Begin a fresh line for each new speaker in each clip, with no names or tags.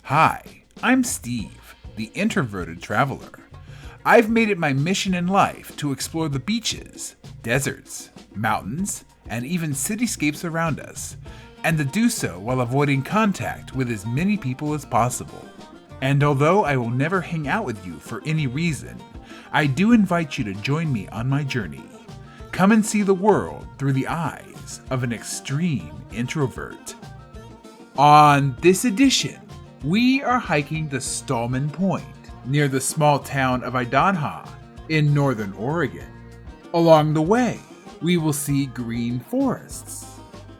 Hi, I'm Steve, the introverted traveler. I've made it my mission in life to explore the beaches, deserts, mountains, and even cityscapes around us, and to do so while avoiding contact with as many people as possible. And although I will never hang out with you for any reason, I do invite you to join me on my journey. Come and see the world through the eyes of an extreme introvert. On this edition, we are hiking the Stahlman Point near the small town of Idanha in northern Oregon. Along the way, we will see green forests,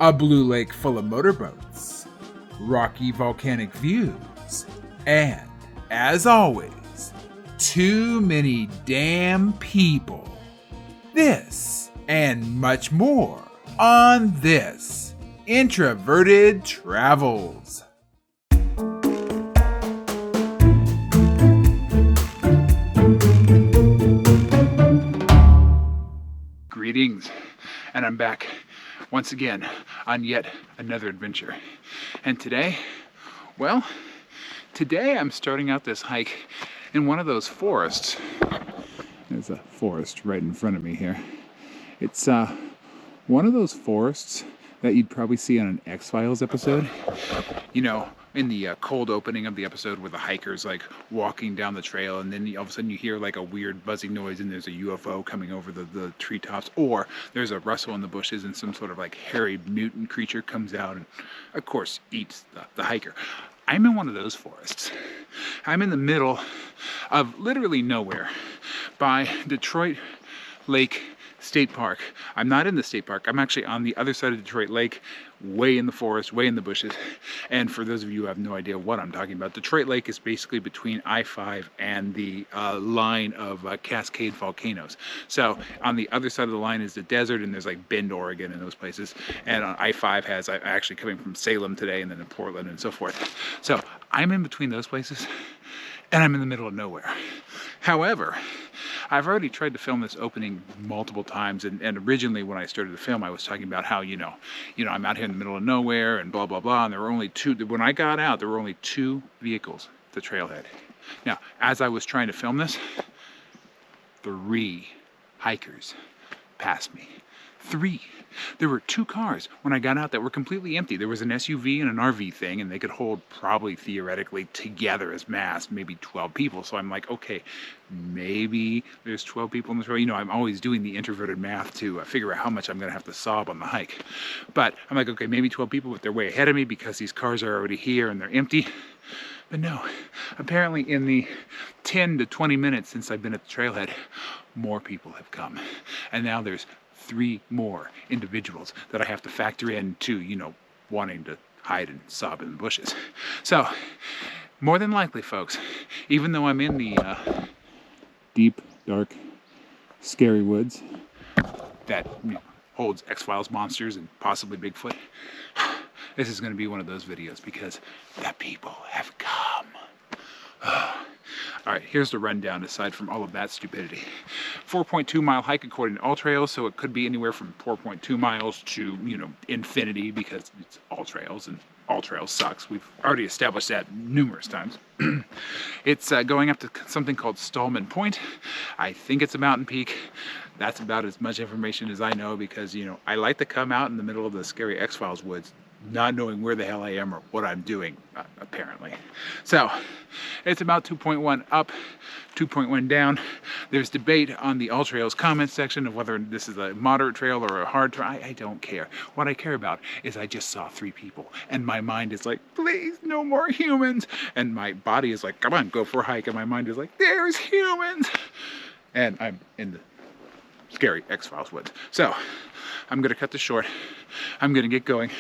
a blue lake full of motorboats, rocky volcanic views, and, as always, too many damn people. This and much more on this Introverted Travels. Greetings, and I'm back once again on yet another adventure. And today I'm starting out this hike in one of those forests. There's a forest right in front of me here. It's one of those forests that you'd probably see on an X-Files episode. You know, in the cold opening of the episode where the hiker's like walking down the trail and then all of a sudden you hear like a weird buzzing noise and there's a UFO coming over the treetops, or there's a rustle in the bushes and some sort of like hairy mutant creature comes out and of course eats the hiker. I'm in one of those forests. I'm in the middle of literally nowhere by Detroit Lake State Park. I'm not in the state park. I'm actually on the other side of Detroit Lake, way in the forest, way in the bushes. And for those of you who have no idea what I'm talking about, Detroit Lake is basically between I-5 and the line of Cascade volcanoes. So on the other side of the line is the desert, and there's like Bend, Oregon, and those places. And I-5 has actually coming from Salem today, and then in Portland and so forth. So I'm in between those places, and I'm in the middle of nowhere. However, I've already tried to film this opening multiple times, and originally when I started to film, I was talking about how, you know, I'm out here in the middle of nowhere and blah, blah, blah, and there were only two, when I got out, there were only two vehicles at the trailhead. Now, as I was trying to film this, 3 hikers passed me. 3. There were 2 cars when I got out that were completely empty. There was an SUV and an RV thing, and they could hold probably theoretically together as mass, maybe 12 people. So I'm like, okay, maybe there's 12 people in this row. You know, I'm always doing the introverted math to figure out how much I'm going to have to sob on the hike. But I'm like, okay, maybe 12 people, but they're way ahead of me because these cars are already here and they're empty. But no, apparently in the 10 to 20 minutes since I've been at the trailhead, more people have come. And now there's 3 more individuals that I have to factor in to, you know, wanting to hide and sob in the bushes. So, more than likely, folks, even though I'm in the deep, dark, scary woods that, you know, holds X-Files monsters and possibly Bigfoot, this is going to be one of those videos because the people have come. All right, here's the rundown aside from all of that stupidity. 4.2 mile hike according to All Trails, so it could be anywhere from 4.2 miles to, you know, infinity because it's All Trails and All Trails sucks. We've already established that numerous times. It's going up to something called Stahlman Point. I think it's a mountain peak. That's about as much information as I know because, you know, I like to come out in the middle of the scary X-Files woods not knowing where the hell I am or what I'm doing, apparently. So, it's about 2.1 up, 2.1 down. There's debate on the All Trails comment section of whether this is a moderate trail or a hard trail. I don't care. What I care about is I just saw 3 people, and my mind is like, please, no more humans. And my body is like, come on, go for a hike. And my mind is like, there's humans. And I'm in the scary X-Files woods. So, I'm going to cut this short. I'm going to get going.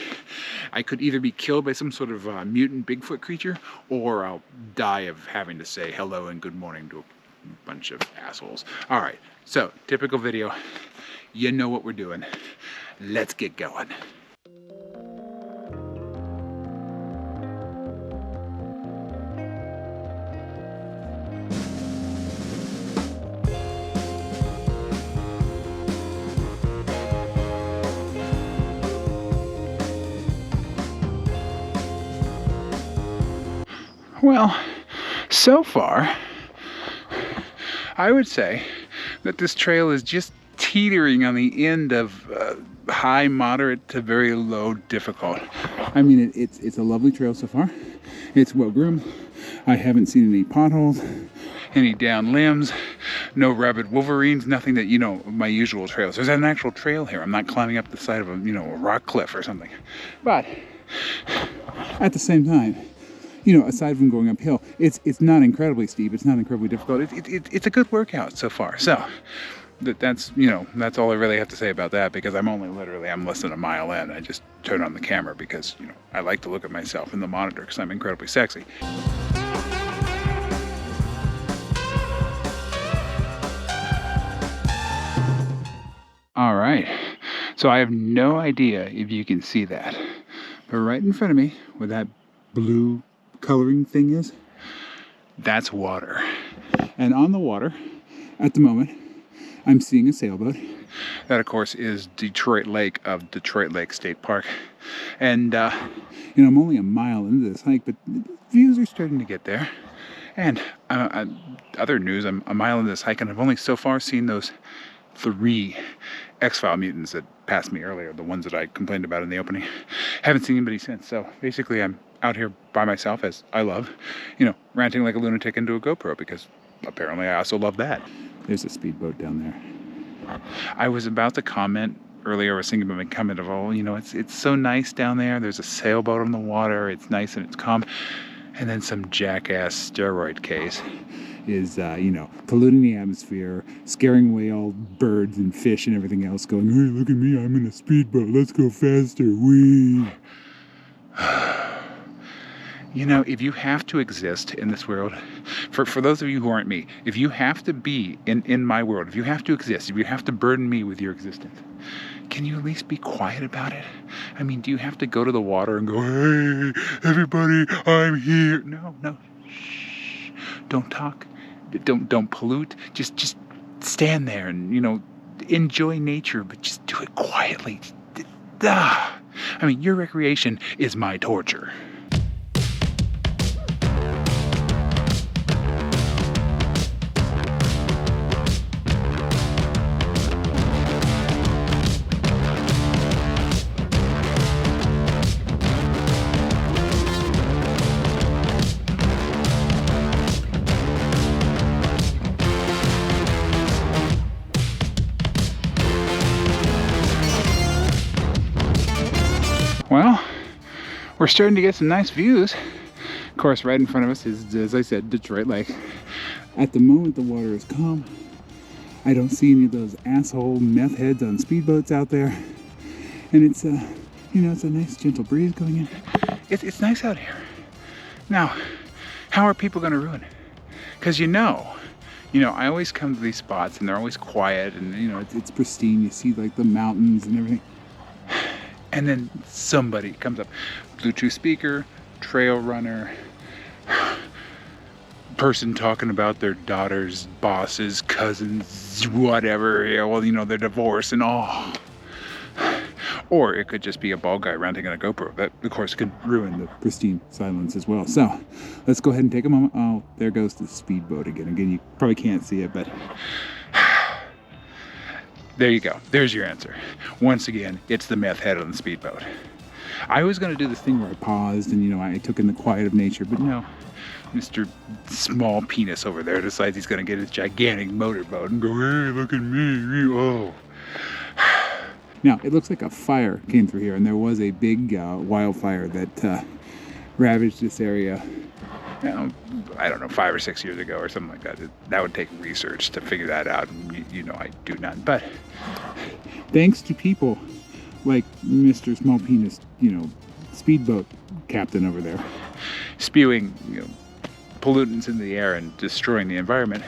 I could either be killed by some sort of mutant Bigfoot creature, or I'll die of having to say hello and good morning to a bunch of assholes. All right, so typical video. You know what we're doing. Let's get going. Well, so far, I would say that this trail is just teetering on the end of high, moderate to very low difficult. I mean, it's a lovely trail so far. It's well groomed. I haven't seen any potholes, any down limbs, no rabid wolverines, nothing that, you know, my usual trails. There's an actual trail here. I'm not climbing up the side of a, you know, a rock cliff or something. But at the same time, you know, aside from going uphill, it's not incredibly steep. It's not incredibly difficult. It's a good workout so far. So that's, you know, that's all I really have to say about that, because I'm less than a mile in. I just turned on the camera because, you know, I like to look at myself in the monitor because I'm incredibly sexy. All right, so I have no idea if you can see that, but right in front of me, where that blue coloring thing is, that's water. And on the water, at the moment, I'm seeing a sailboat. That, of course, is Detroit Lake of Detroit Lake State Park. And, you know, I'm only a mile into this hike, but the views are starting to get there. And other news, I'm a mile into this hike, and I've only so far seen those 3 X-File mutants that passed me earlier, the ones that I complained about in the opening. Haven't seen anybody since, so basically I'm out here by myself, as I love, you know, ranting like a lunatic into a GoPro, because apparently I also love that. There's a speedboat down there. I was about to comment earlier, I was thinking about my comment of, oh, you know, it's so nice down there. There's a sailboat on the water. It's nice and it's calm. And then some jackass steroid case is, you know, polluting the atmosphere, scaring away all birds and fish and everything else, going, hey, look at me, I'm in a speedboat, let's go faster, whee. You know, if you have to exist in this world, for those of you who aren't me, if you have to be in my world, if you have to exist, if you have to burden me with your existence, can you at least be quiet about it? I mean, do you have to go to the water and go, hey, everybody, I'm here? No, shh, don't talk. Don't pollute. Just stand there and, you know, enjoy nature, but just do it quietly. I mean, your recreation is my torture. Well, we're starting to get some nice views. Of course, right in front of us is, as I said, Detroit Lake. At the moment, the water is calm. I don't see any of those asshole meth heads on speedboats out there. And it's, you know, it's a nice gentle breeze going in. It's nice out here. Now, how are people going to ruin it? Because you know, I always come to these spots and they're always quiet and, you know, it's pristine. You see like the mountains and everything. And then somebody comes up, Bluetooth speaker, trail runner, person talking about their daughter's bosses, cousins, whatever. Yeah, well, you know, they're divorced and all. Or it could just be a bald guy ranting on a GoPro. That, of course, could ruin the pristine silence as well. So let's go ahead and take a moment. Oh, there goes the speedboat again. Again, you probably can't see it, but there you go. There's your answer. Once again, it's the meth head on the speedboat. I was going to do this thing where I paused and, you know, I took in the quiet of nature, but no. Mr. Small Penis over there decides he's going to get his gigantic motorboat and go, hey, look at me. Oh. Now, it looks like a fire came through here, and there was a big wildfire that ravaged this area, you know, I don't know, 5 or 6 years ago or something like that. That would take research to figure that out, and you know I do none. But thanks to people like Mr. Small Penis, you know, speedboat captain over there, spewing, you know, pollutants into the air and destroying the environment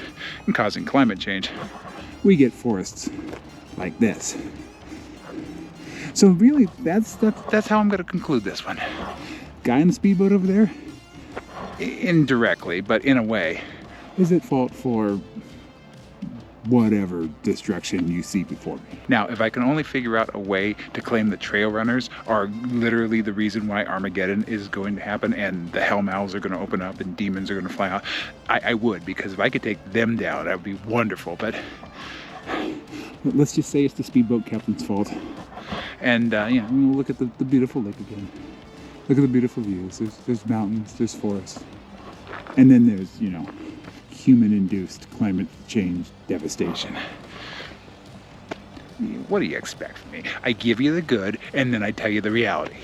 and causing climate change, we get forests like this. So really, that's how I'm going to conclude this one. Guy in the speedboat over there, indirectly, but in a way, is at fault for whatever destruction you see before me. Now, if I can only figure out a way to claim the trail runners are literally the reason why Armageddon is going to happen and the hell mouths are going to open up and demons are going to fly out, I would, because if I could take them down, that would be wonderful. But let's just say it's the speedboat captain's fault. And you know, look at the beautiful lake again. Look at the beautiful views. There's mountains, there's forests, and then there's, you know, human-induced climate change devastation. What do you expect from me? I give you the good, and then I tell you the reality.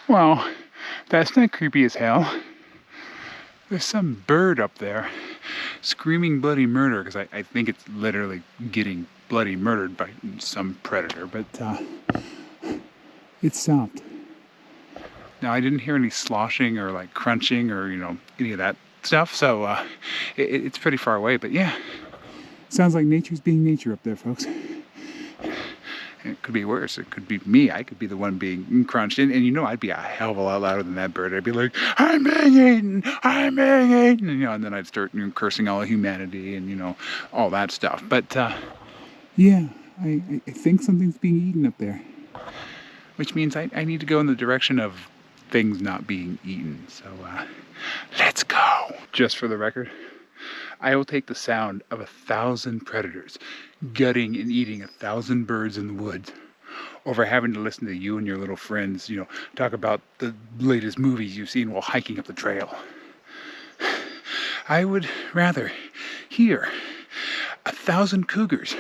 Well, that's not creepy as hell. There's some bird up there screaming bloody murder, because I think it's literally getting bloody murdered by some predator, but it stopped. Now, I didn't hear any sloshing or like crunching or, you know, any of that stuff, so it's pretty far away, but yeah. Sounds like nature's being nature up there, folks. It could be worse. It could be me. I could be the one being crunched. And you know, I'd be a hell of a lot louder than that bird. I'd be like, I'm being eaten! I'm being eaten! And, you know, and then I'd start, you know, cursing all of humanity and, you know, all that stuff. But, yeah, I think something's being eaten up there. Which means I need to go in the direction of things not being eaten. So, let's go. Just for the record, I will take the sound of 1,000 predators gutting and eating 1,000 birds in the woods over having to listen to you and your little friends, you know, talk about the latest movies you've seen while hiking up the trail. I would rather hear 1,000 cougars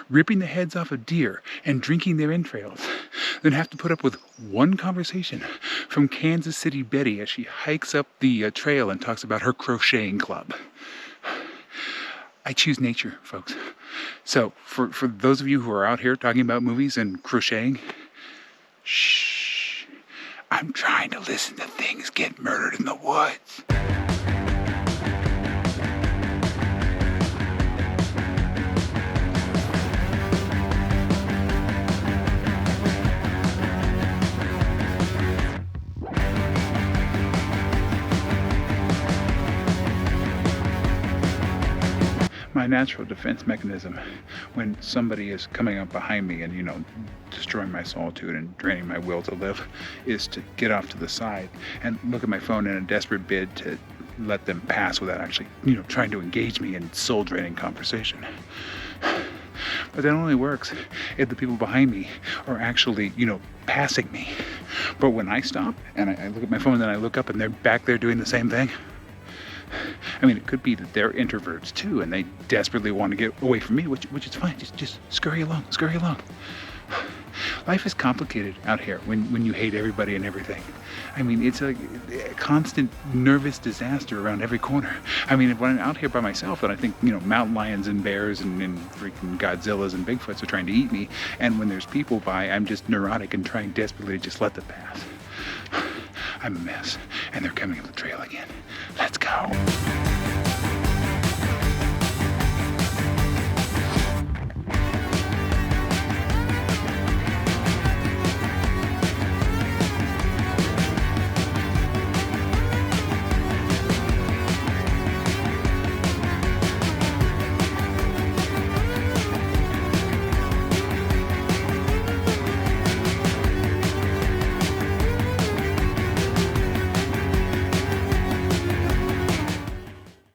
ripping the heads off of deer and drinking their entrails than have to put up with one conversation from Kansas City Betty as she hikes up the trail and talks about her crocheting club. I choose nature, folks. So, for those of you who are out here talking about movies and crocheting, shh, I'm trying to listen to things get murdered in the woods. My natural defense mechanism when somebody is coming up behind me and, you know, destroying my solitude and draining my will to live is to get off to the side and look at my phone in a desperate bid to let them pass without actually, you know, trying to engage me in soul-draining conversation. But that only works if the people behind me are actually, you know, passing me. But when I stop and I look at my phone and then I look up and they're back there doing the same thing, I mean, it could be that they're introverts too, and they desperately want to get away from me, which is fine. Just scurry along. Life is complicated out here when you hate everybody and everything. I mean, it's a constant nervous disaster around every corner. I mean, when I'm out here by myself, and I think, you know, mountain lions and bears and freaking Godzillas and Bigfoots are trying to eat me, and when there's people by, I'm just neurotic and trying desperately to just let them pass. I'm a mess, and they're coming up the trail again. Let's go.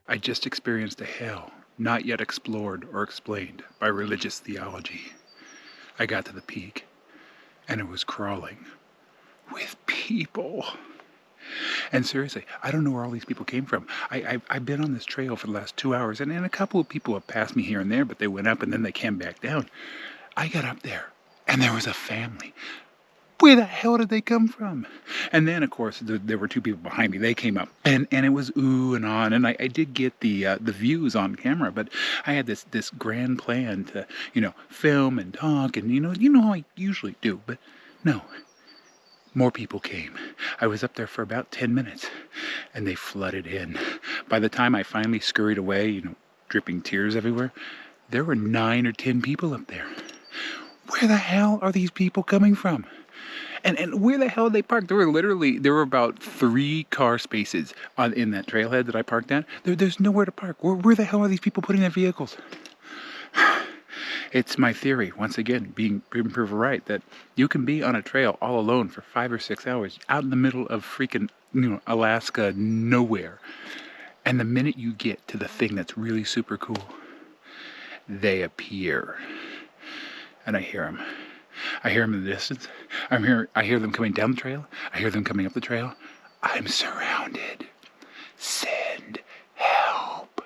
I just experienced a hell not yet explored or explained by religious theology. I got to the peak, and it was crawling with people. And seriously, I don't know where all these people came from. I've been on this trail for the last 2 hours, and a couple of people have passed me here and there, but they went up and then they came back down. I got up there, and there was a family. Where the hell did they come from? And then, of course, there were two people behind me. They came up, and it was ooh and on. And I did get the views on camera, but I had this grand plan to, you know, film and talk, and you know how I usually do. But no, more people came. I was up there for about 10 minutes, and they flooded in. By the time I finally scurried away, you know, dripping tears everywhere, there were 9 or 10 people up there. Where the hell are these people coming from? And where the hell did they park? There were about 3 car spaces in that trailhead that I parked at. There's nowhere to park. Where the hell are these people putting their vehicles? It's my theory, once again, being proven right, that you can be on a trail all alone for 5 or 6 hours out in the middle of freaking, Alaska nowhere. And the minute you get to the thing that's really super cool, they appear. And I hear them. I hear them in the distance. I hear them coming down the trail. I hear them coming up the trail. I'm surrounded. Send help.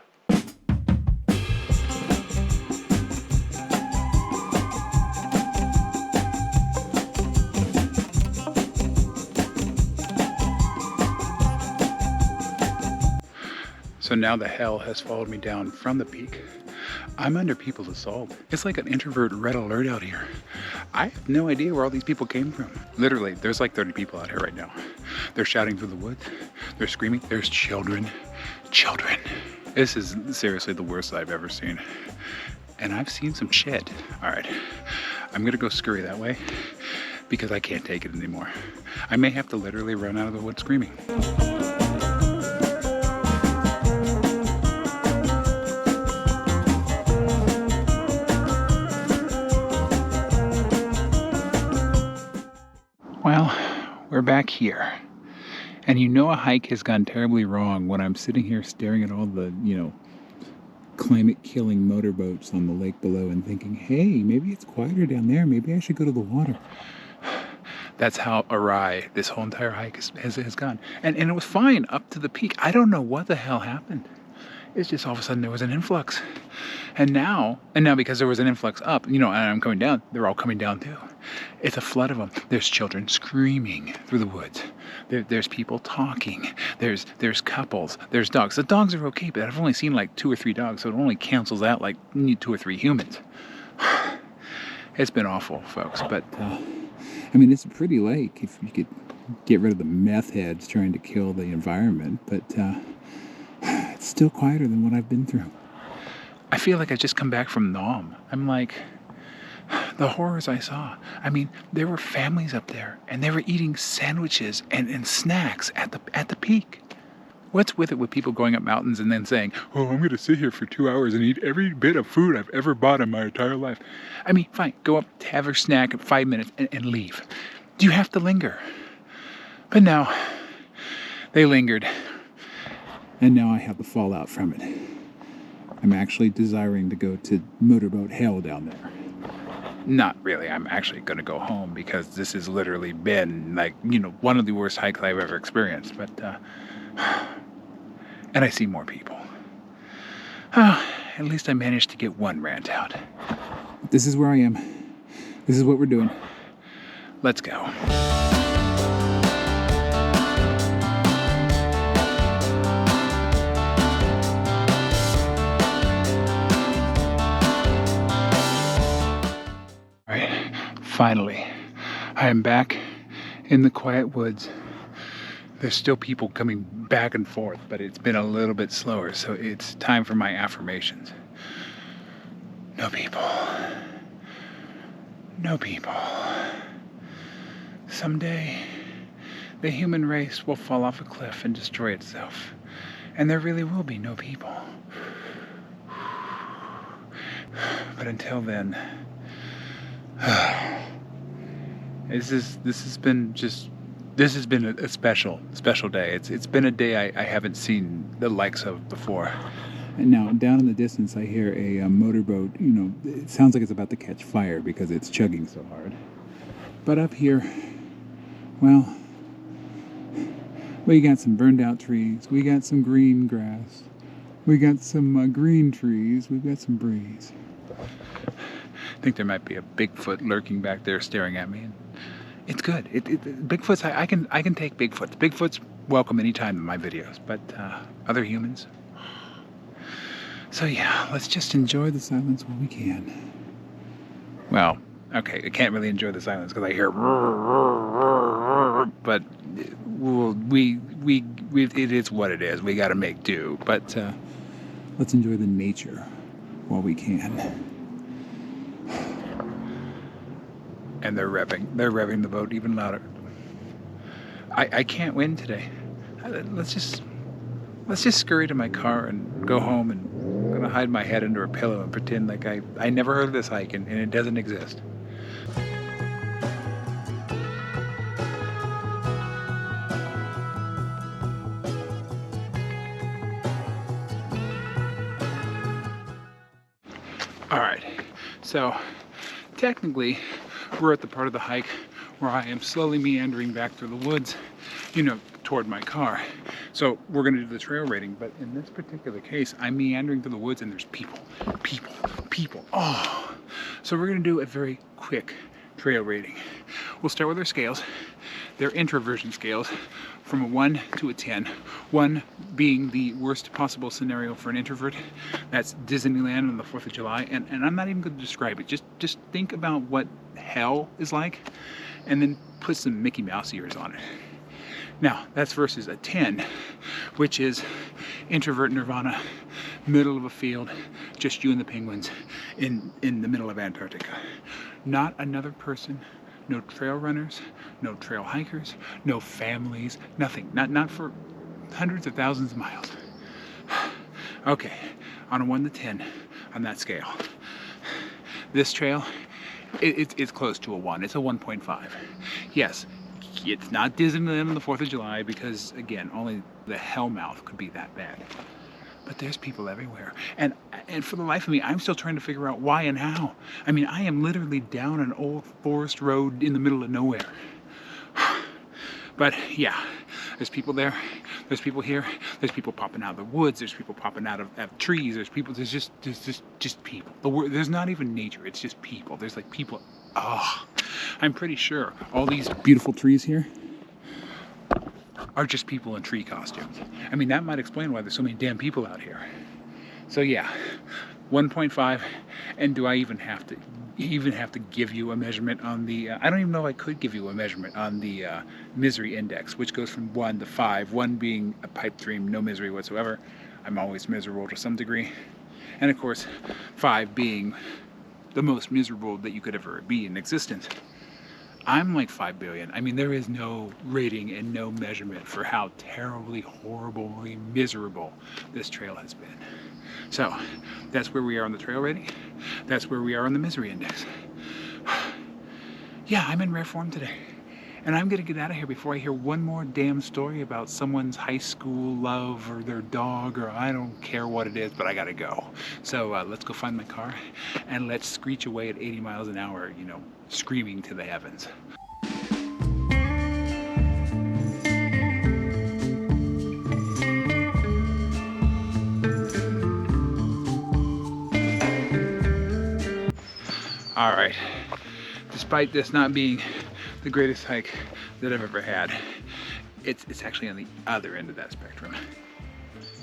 So now the hell has followed me down from the peak. I'm under people's assault. It's like an introvert red alert out here. I have no idea where all these people came from. Literally, there's like 30 people out here right now. They're shouting through the woods. They're screaming. There's children. Children. This is seriously the worst I've ever seen. And I've seen some shit. All right, I'm gonna go scurry that way because I can't take it anymore. I may have to literally run out of the woods screaming. Well, we're back here. And a hike has gone terribly wrong when I'm sitting here staring at all the, climate-killing motorboats on the lake below and thinking, hey, maybe it's quieter down there. Maybe I should go to the water. That's how awry this whole entire hike has gone. And it was fine up to the peak. I don't know what the hell happened. It's just all of a sudden there was an influx. And now because there was an influx up, and I'm coming down, they're all coming down too. It's a flood of them. There's children screaming through the woods. There's people talking. There's couples. There's dogs. The dogs are okay, but I've only seen like 2 or 3 dogs, so it only cancels out like 2 or 3 humans. It's been awful, folks, but it's a pretty lake if you could get rid of the meth heads trying to kill the environment, but it's still quieter than what I've been through. I feel like I just come back from Nam. I'm like, the horrors I saw. There were families up there, and they were eating sandwiches and snacks at the peak. What's with it with people going up mountains and then saying, oh, I'm going to sit here for 2 hours and eat every bit of food I've ever bought in my entire life? Fine, go up, have a snack at 5 minutes and leave. Do you have to linger? But no, they lingered. And now I have the fallout from it. I'm actually desiring to go to motorboat hell down there. Not really. I'm actually going to go home because this has literally been one of the worst hikes I've ever experienced. But, and I see more people. At least I managed to get one rant out. This is where I am. This is what we're doing. Let's go. Finally, I am back in the quiet woods. There's still people coming back and forth, but it's been a little bit slower, so it's time for my affirmations. No people. No people. Someday, the human race will fall off a cliff and destroy itself, and there really will be no people. But until then, this has been a special day. It's been a day I haven't seen the likes of before. And now down in the distance I hear a motorboat. It sounds like it's about to catch fire because it's chugging so hard. But up here, well, we got some burned out trees. We got some green grass. We got some green trees. We've got some breeze. I think there might be a Bigfoot lurking back there staring at me. And it's good. Bigfoot's, I can take Bigfoot. Bigfoot's welcome anytime in my videos, but other humans. So yeah, let's just enjoy the silence while we can. Well, okay, I can't really enjoy the silence because I hear, but it is what it is. We got to make do. But let's enjoy the nature while we can. And they're revving the boat even louder. I can't win today. Let's just scurry to my car and go home, and I'm gonna hide my head under a pillow and pretend like I never heard of this hike and it doesn't exist. All right, so technically we're at the part of the hike where I am slowly meandering back through the woods, toward my car. So we're gonna do the trail rating, but in this particular case, I'm meandering through the woods and there's people. Oh, so we're gonna do a very quick trail rating. We'll start with our scales. They're introversion scales from a 1 to a 10. 1 being the worst possible scenario for an introvert. That's Disneyland on the 4th of July. And I'm not even going to describe it. Just think about what hell is like and then put some Mickey Mouse ears on it. Now, that's versus a 10, which is introvert nirvana, middle of a field, just you and the penguins in the middle of Antarctica. Not another person, no trail runners, no trail hikers, no families, nothing. Not for hundreds of thousands of miles. Okay, on a 1 to 10 on that scale. This trail, it's close to a 1. It's a 1.5. Yes, it's not Disneyland on the 4th of July because, again, only the hellmouth could be that bad. But there's people everywhere. And for the life of me, I'm still trying to figure out why and how. I mean, I am literally down an old forest road in the middle of nowhere. But yeah, there's people there, there's people here, there's people popping out of the woods, there's people popping out of trees, there's just people. There's not even nature, it's just people. There's like people. Oh, I'm pretty sure all these beautiful trees here are just people in tree costumes. I mean, that might explain why there's so many damn people out here. So yeah, 1.5. And do I even have to give you a measurement on the I don't even know if I could give you a measurement on the misery index, which goes from 1 to 5, 1 being a pipe dream, no misery whatsoever. I'm always miserable to some degree, and of course 5 being the most miserable that you could ever be in existence. I'm like 5 billion. I mean, there is no rating and no measurement for how terribly, horribly miserable this trail has been. So that's where we are on the trail rating. That's where we are on the misery index. Yeah, I'm in rare form today. And I'm gonna get out of here before I hear one more damn story about someone's high school love or their dog, or I don't care what it is, but I gotta go. So let's go find my car and let's screech away at 80 miles an hour, screaming to the heavens. All right, despite this not being the greatest hike that I've ever had, it's actually on the other end of that spectrum.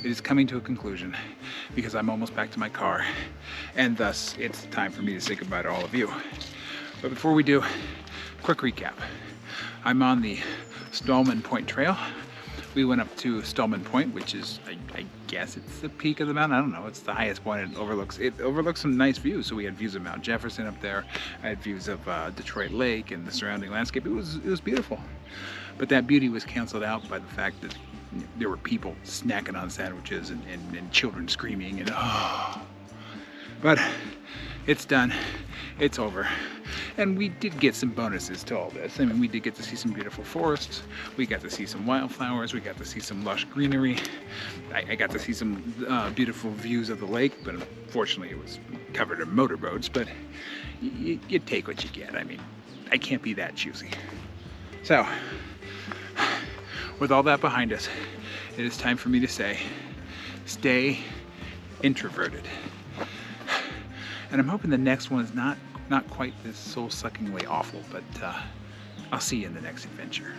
It is coming to a conclusion because I'm almost back to my car, and thus it's time for me to say goodbye to all of you. But before we do, quick recap. I'm on the Stahlman Point trail. We went up to Stahlman Point, which is, I guess it's the peak of the mountain. I don't know, it's the highest point. It overlooks some nice views. So we had views of Mount Jefferson up there. I had views of Detroit Lake and the surrounding landscape. It was beautiful. But that beauty was canceled out by the fact that there were people snacking on sandwiches and children screaming and But it's done. It's over. And we did get some bonuses to all this. I mean, we did get to see some beautiful forests. We got to see some wildflowers. We got to see some lush greenery. I got to see some beautiful views of the lake, but unfortunately it was covered in motorboats. But you take what you get. I mean, I can't be that choosy. So, with all that behind us, it is time for me to say, stay introverted. And I'm hoping the next one is not quite as soul-suckingly awful, but I'll see you in the next adventure.